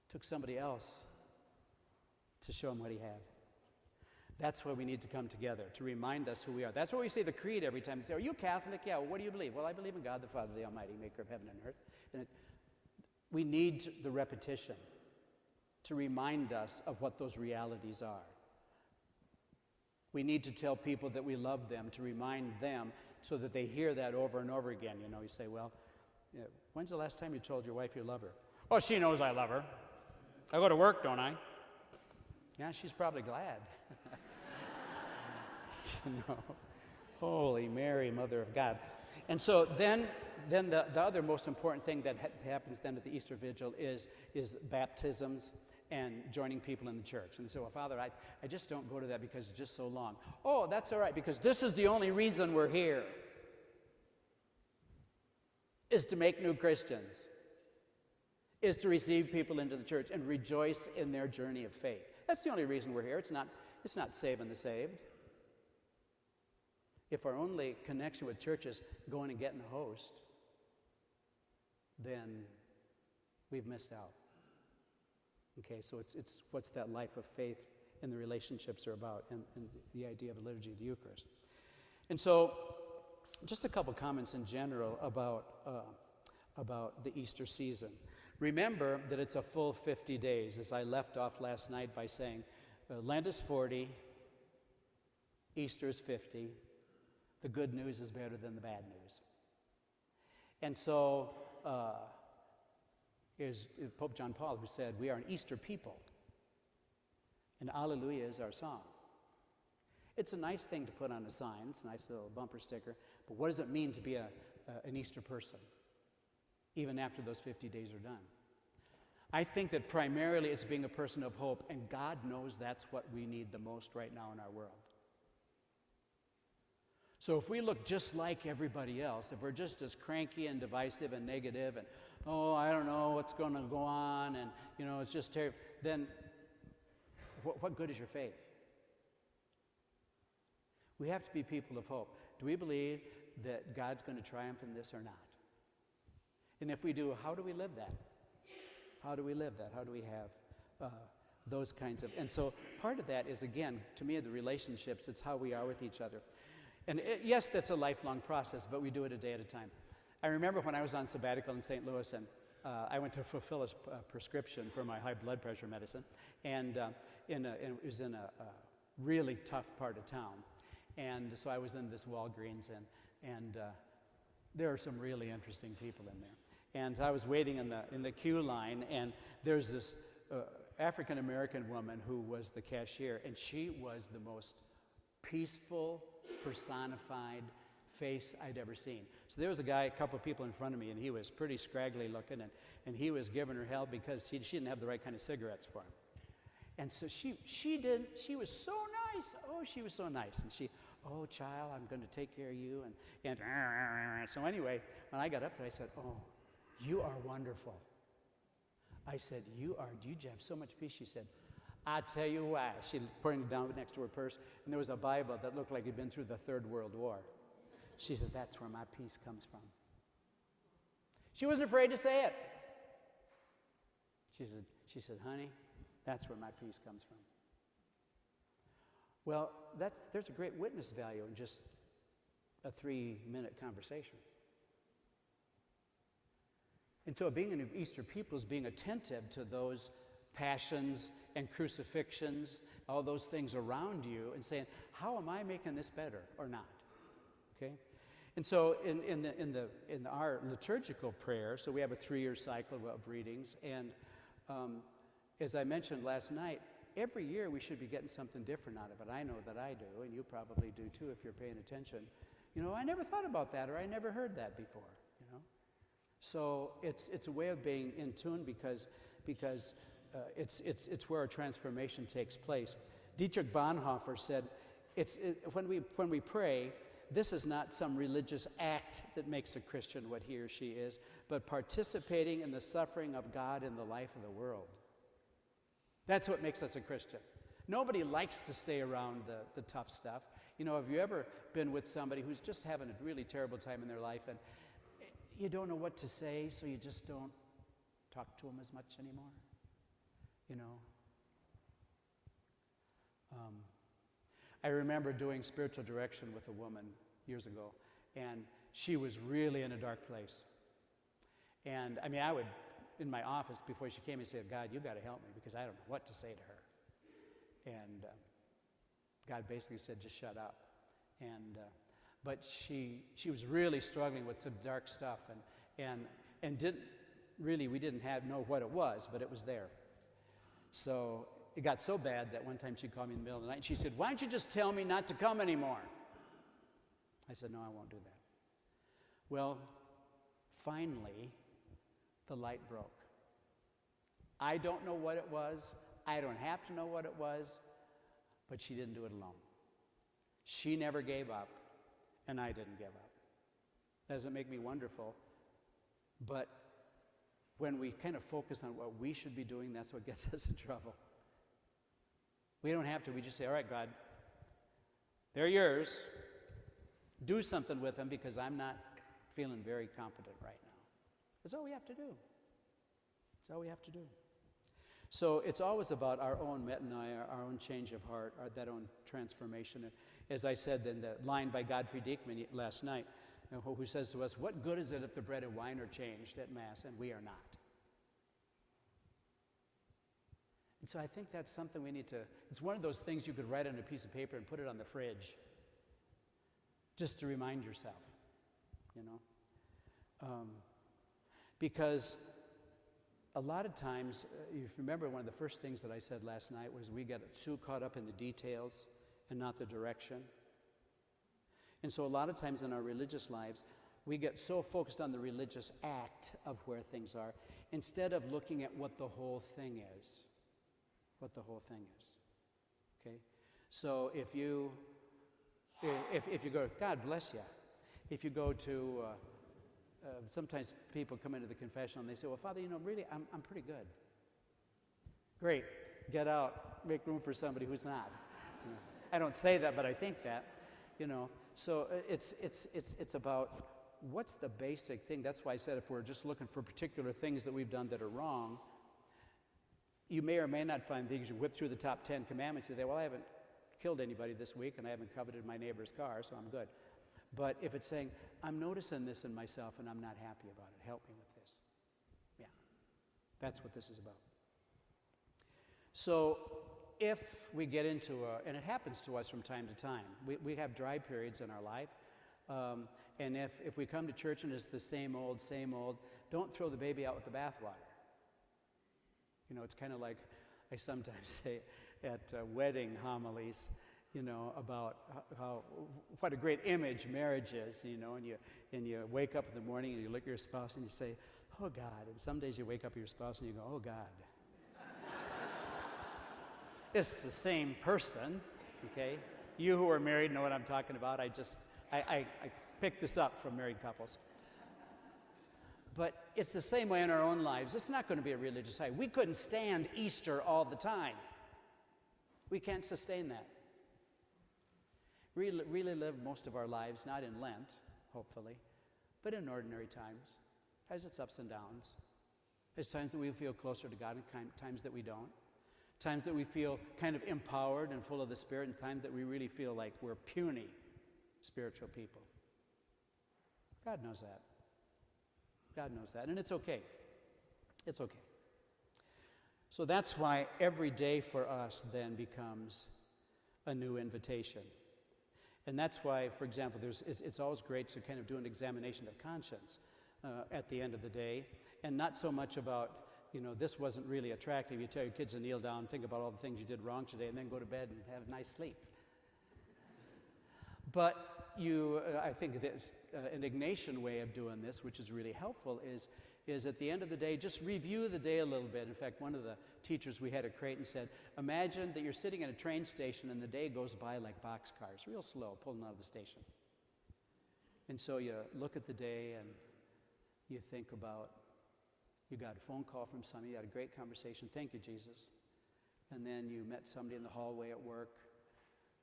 Speaker 3: It took somebody else to show him what he had. That's why we need to come together, to remind us who we are. That's why we say the creed every time. They say, are you Catholic? Yeah, well, what do you believe? Well, I believe in God the Father, the Almighty, maker of heaven and earth. And we need the repetition to remind us of what those realities are. We need to tell people that we love them, to remind them so that they hear that over and over again. You know, you say, well, when's the last time you told your wife you love her? Oh, she knows I love her. I go to work, don't I? Yeah, she's probably glad. You know, Holy Mary, Mother of God. And so then the other most important thing that happens then at the Easter Vigil is baptisms and joining people in the church. And so, well, Father, I just don't go to that because it's just so long. Oh, that's all right, because this is the only reason we're here, is to make new Christians, is to receive people into the church and rejoice in their journey of faith. That's the only reason we're here. It's not saving the saved. If our only connection with church is going and getting a host, then we've missed out. Okay, so it's what's that life of faith and the relationships are about, and the idea of the liturgy of the Eucharist. And so, just a couple comments in general about the Easter season. Remember that it's a full 50 days, as I left off last night by saying Lent is 40, Easter is 50. The good news is better than the bad news. And so, is Pope John Paul who said, we are an Easter people, and Alleluia is our song. It's a nice thing to put on a sign. It's a nice little bumper sticker. But what does it mean to be an Easter person, even after those 50 days are done? I think that primarily it's being a person of hope, and God knows that's what we need the most right now in our world. So if we look just like everybody else, if we're just as cranky and divisive and negative and, oh, I don't know what's going to go on, and, you know, it's just terrible, then what good is your faith? We have to be people of hope. Do we believe that God's going to triumph in this or not? And if we do, how do we live that? How do we live that? How do we have those kinds of... And so part of that is, again, to me, the relationships. It's how we are with each other. And yes, that's a lifelong process, but we do it a day at a time. I remember when I was on sabbatical in St. Louis, and I went to fulfill a prescription for my high blood pressure medicine, and it was in a really tough part of town. And so I was in this Walgreens, and there are some really interesting people in there. And I was waiting in the queue line, and there's this African-American woman who was the cashier, and she was the most peaceful, personified face I'd ever seen. So there was a couple of people in front of me, and he was pretty scraggly looking, and he was giving her hell because she didn't have the right kind of cigarettes for him. And so she was so nice. Oh, she was so nice. And she, oh, child, I'm going to take care of you. And so anyway, when I got up there, I said, oh, you are wonderful. I said, you have so much peace. She said, I tell you why. She pointed down next to her purse, and there was a Bible that looked like it had been through the Third World War. She said, that's where my peace comes from. She wasn't afraid to say it. She said, honey, that's where my peace comes from. Well, there's a great witness value in just a 3-minute conversation. And so being an Easter people is being attentive to those passions and crucifixions, all those things around you, and saying, how am I making this better or not? Okay? And so in our liturgical prayer, so we have a 3-year cycle of readings, and as I mentioned last night, every year we should be getting something different out of it. I know that I do, and you probably do too if you're paying attention. You know, I never thought about that, or I never heard that before, you know? So it's a way of being in tune because it's where our transformation takes place. Dietrich Bonhoeffer said, when we pray, this is not some religious act that makes a Christian what he or she is, but participating in the suffering of God in the life of the world. That's what makes us a Christian. Nobody likes to stay around the tough stuff. You know, have you ever been with somebody who's just having a really terrible time in their life and you don't know what to say, so you just don't talk to them as much anymore? You know? I remember doing spiritual direction with a woman years ago, and she was really in a dark place. And I mean, I would, in my office before she came, and say, God, you got to help me because I don't know what to say to her. And God basically said, just shut up. And but she was really struggling with some dark stuff, and didn't really, we didn't know what it was, but it was there. So it got so bad that one time she called me in the middle of the night, and she said, why don't you just tell me not to come anymore? I said, no, I won't do that. Well, finally, the light broke. I don't know what it was. I don't have to know what it was, but she didn't do it alone. She never gave up, and I didn't give up. Doesn't make me wonderful, but when we kind of focus on what we should be doing, that's what gets us in trouble. We don't have to. We just say, all right, God, they're yours. Do something with them because I'm not feeling very competent right now. That's all we have to do. That's all we have to do. So it's always about our own metanoia, our own change of heart, that own transformation. As I said in the line by Godfrey Diekman last night, who says to us, what good is it if the bread and wine are changed at Mass and we are not? And so I think that's something we need to, it's one of those things you could write on a piece of paper and put it on the fridge, just to remind yourself, you know? Because a lot of times, if you remember, one of the first things that I said last night was we get too caught up in the details and not the direction. And so a lot of times in our religious lives, we get so focused on the religious act of where things are, instead of looking at what the whole thing is. What the whole thing is. Okay? So if you go, God bless you. If you go to, sometimes people come into the confessional and they say, well, Father, you know, really, I'm pretty good. Great. Get out. Make room for somebody who's not. You know, I don't say that, but I think that. You know, so it's about what's the basic thing. That's why I said if we're just looking for particular things that we've done that are wrong, you may or may not find things. You whip through the top 10 commandments and say, well, I haven't killed anybody this week and I haven't coveted my neighbor's car, so I'm good. But if it's saying, I'm noticing this in myself and I'm not happy about it, help me with this. Yeah, that's what this is about. So if we get into and it happens to us from time to time, we have dry periods in our life, and if we come to church and it's the same old, don't throw the baby out with the bathwater. You know, it's kind of like I sometimes say at wedding homilies, you know, about what a great image marriage is, you know, and you wake up in the morning and you look at your spouse and you say, oh, God. And some days you wake up at your spouse and you go, oh, God. It's the same person, okay? You who are married know what I'm talking about. I picked this up from married couples. But it's the same way in our own lives. It's not going to be a religious high. We couldn't stand Easter all the time. We can't sustain that. Really live most of our lives, not in Lent, hopefully, but in ordinary times. Has its ups and downs. There's times that we feel closer to God and times that we don't. Times that we feel kind of empowered and full of the Spirit, and times that we really feel like we're puny spiritual people. God knows that. God knows that, and it's okay. It's okay. So that's why every day for us then becomes a new invitation. And that's why, for example, it's always great to kind of do an examination of conscience at the end of the day, and not so much about, this wasn't really attractive. You tell your kids to kneel down, think about all the things you did wrong today, and then go to bed and have a nice sleep. But I think there's an Ignatian way of doing this, which is really helpful, is at the end of the day, just review the day a little bit. In fact, one of the teachers we had at Creighton said, imagine that you're sitting at a train station and the day goes by like boxcars, real slow, pulling out of the station. And so you look at the day and you think about, you got a phone call from somebody, you had a great conversation, thank you, Jesus. And then you met somebody in the hallway at work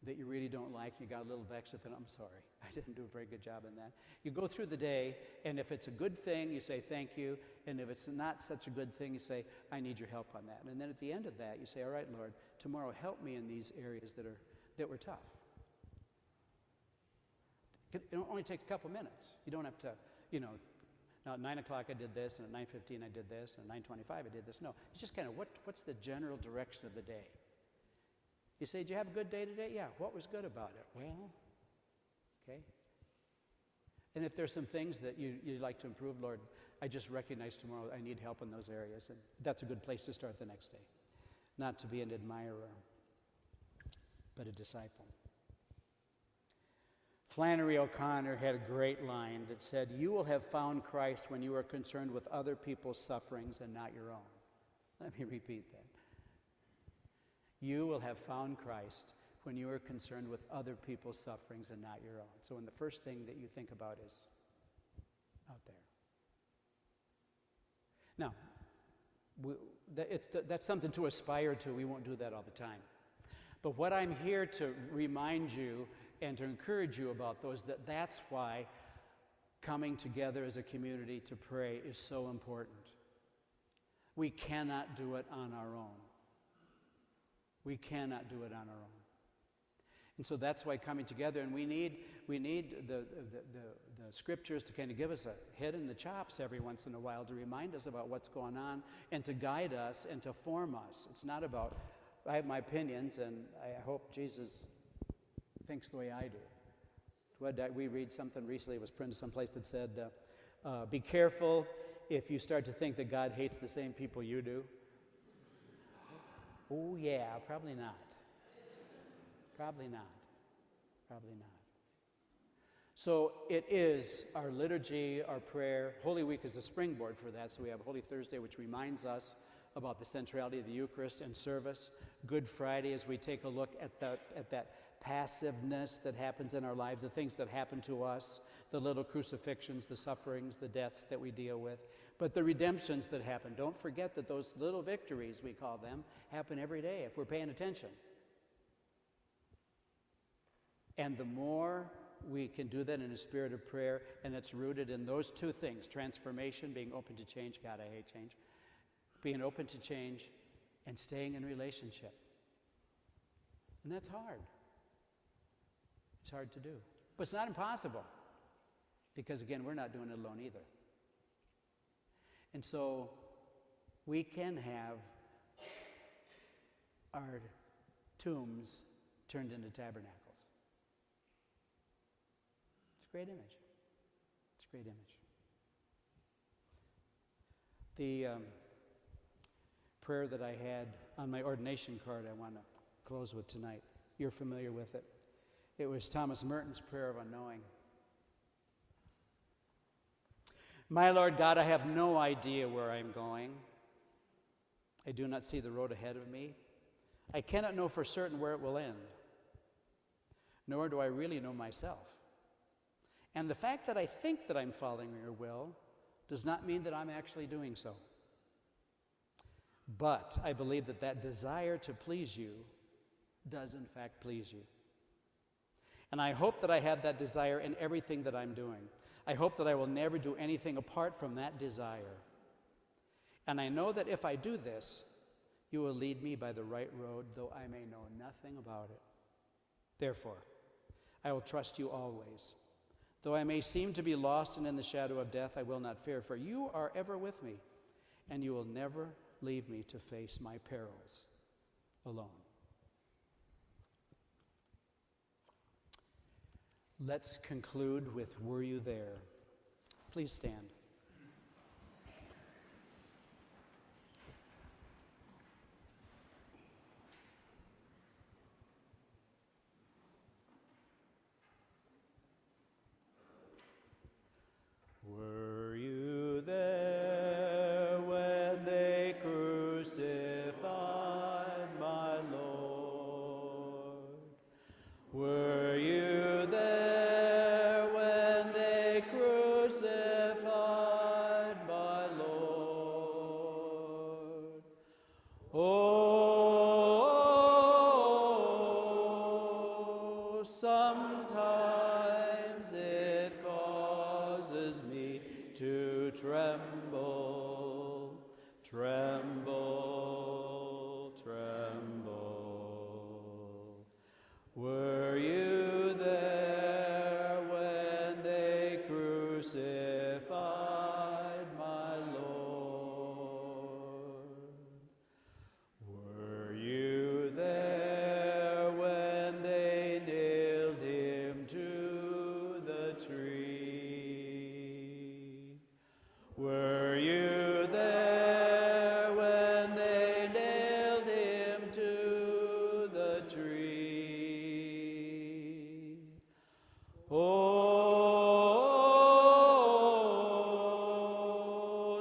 Speaker 3: that you really don't like, you got a little vexed with it, I'm sorry, I didn't do a very good job in that. You go through the day, and if it's a good thing, you say thank you, and if it's not such a good thing, you say, I need your help on that. And then at the end of that, you say, all right, Lord, tomorrow help me in these areas that were tough. It only takes a couple minutes. You don't have to, now at 9 o'clock I did this, and at 9:15 I did this, and at 9:25 I did this. No, it's just kind of what's the general direction of the day? You say, did you have a good day today? Yeah. What was good about it? Well, okay. And if there's some things that you'd like to improve, Lord, I just recognize tomorrow I need help in those areas. And that's a good place to start the next day. Not to be an admirer, but a disciple. Flannery O'Connor had a great line that said, you will have found Christ when you are concerned with other people's sufferings and not your own. Let me repeat that. You will have found Christ when you are concerned with other people's sufferings and not your own. So when the first thing that you think about is out there. Now, that's something to aspire to. We won't do that all the time. But what I'm here to remind you and to encourage you about that's why coming together as a community to pray is so important. We cannot do it on our own. We cannot do it on our own. And so that's why coming together, and we need the scriptures to kind of give us a hit in the chops every once in a while to remind us about what's going on and to guide us and to form us. It's not about, I have my opinions, and I hope Jesus thinks the way I do. We read something recently, it was printed someplace that said, be careful if you start to think that God hates the same people you do. Oh, yeah, probably not. Probably not. Probably not. So it is our liturgy, our prayer. Holy Week is a springboard for that. So we have Holy Thursday, which reminds us about the centrality of the Eucharist and service. Good Friday, as we take a look at that passiveness that happens in our lives, the things that happen to us, the little crucifixions, the sufferings, the deaths that we deal with, but the redemptions that happen. Don't forget that those little victories, we call them, happen every day if we're paying attention. And the more we can do that in a spirit of prayer, and it's rooted in those two things, transformation, being open to change, God, I hate change, being open to change, and staying in relationship. And that's hard. It's hard to do. But it's not impossible, because again, we're not doing it alone either. And so we can have our tombs turned into tabernacles. It's a great image. It's a great image. The prayer that I had on my ordination card I want to close with tonight. You're familiar with it. It was Thomas Merton's prayer of unknowing. My Lord God, I have no idea where I'm going. I do not see the road ahead of me. I cannot know for certain where it will end. Nor do I really know myself. And the fact that I think that I'm following your will does not mean that I'm actually doing so. But I believe that that desire to please you does in fact please you. And I hope that I have that desire in everything that I'm doing. I hope that I will never do anything apart from that desire. And I know that if I do this, you will lead me by the right road, though I may know nothing about it. Therefore, I will trust you always. Though I may seem to be lost and in the shadow of death, I will not fear, for you are ever with me, and you will never leave me to face my perils alone. Let's conclude with Were You There? Please stand.
Speaker 2: Were you there when they crucified my Lord? Were you there when they crucified my Lord? Oh, sometimes it causes me to tremble, tremble, tremble. Were you there when they crucified my Lord? Were you there when they nailed him to the tree? Were you there when they nailed him to the tree? Oh,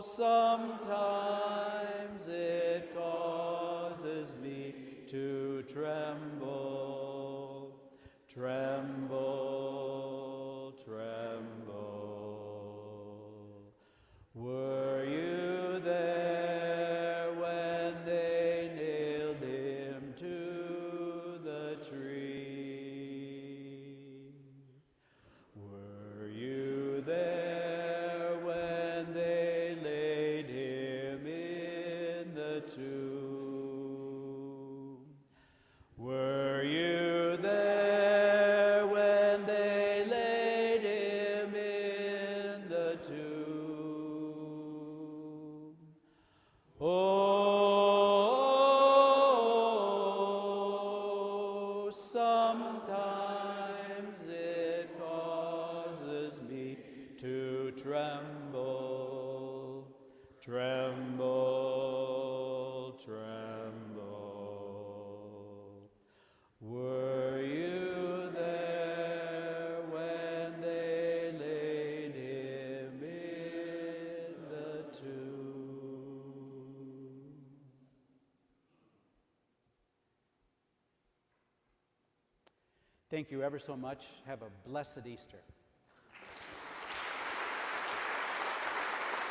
Speaker 2: sometimes it causes me to tremble, tremble, tremble. Were you there when they nailed him to the tree? Were you there when they laid him in the tomb? Were you there when they laid him in the tomb? Oh, sometimes it causes me to tremble, tremble, tremble. Were you there when they laid him in the tomb?
Speaker 3: Thank you ever so much. Have a blessed Easter.